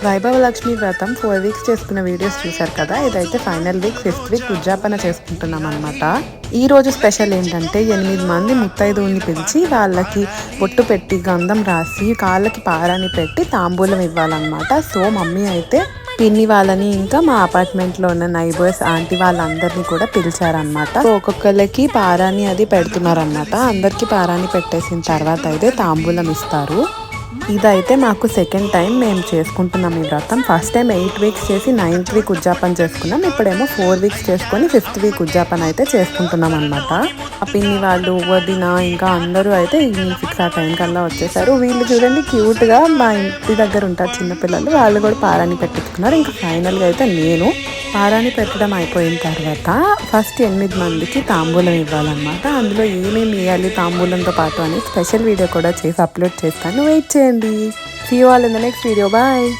వైభవలక్ష్మి వ్రతం 4 వీక్స్ చేసుకున్న వీడియోస్ చూశారు కదా. ఇదైతే ఫైనల్ వీక్ 5th వీక్ ఉద్యాపన చేసుకుంటున్నాం అనమాట. ఈ రోజు స్పెషల్ ఏంటంటే 8 మంది ముత్తైదువుని పిలిచి వాళ్ళకి బొట్టు పెట్టి గంధం రాసి కాళ్ళకి పారాని పెట్టి తాంబూలం ఇవ్వాలన్నమాట. సో మమ్మీ అయితే పిన్ని వాళ్ళని ఇంకా మా అపార్ట్మెంట్లో ఉన్న నైబర్స్ ఆంటీ వాళ్ళందరినీ కూడా పిలిచారనమాట. సో ఒక్కొక్కరికి పారాని అది పెడుతున్నారనమాట. అందరికి పారాని పెట్టేసిన తర్వాత అయితే తాంబూలం ఇస్తారు. ఇదైతే మాకు సెకండ్ టైం మేము చేసుకుంటున్నాం ఈ వ్రతం. ఫస్ట్ టైం 8 వీక్స్ చేసి 9th వీక్ ఉద్యాపన చేసుకున్నాం. ఇప్పుడేమో 4 వీక్స్ చేసుకొని 5th వీక్ ఉద్యాపన అయితే చేసుకుంటున్నాం అనమాట. ఆ పిన్ని వాళ్ళు వదిన ఇంకా అందరూ అయితే ఈవినింగ్ 6 ఆ టైం కల్లా వచ్చేసారు. వీళ్ళు చూడండి క్యూట్గా మా ఇంటి దగ్గర ఉంటారు చిన్నపిల్లలు, వాళ్ళు కూడా పారాని పెట్టించుకున్నారు. ఇంకా ఫైనల్గా అయితే నేను పారాని పెట్టడం అయిపోయిన తర్వాత ఫస్ట్ 8 మందికి తాంబూలం ఇవ్వాలన్నమాట. అందులో ఏమేమి వేయాలి తాంబూలంతో పాటు అని స్పెషల్ వీడియో కూడా చేసి అప్లోడ్ చేస్తాను, వెయిట్ చేయండి. See you all in the next video, bye.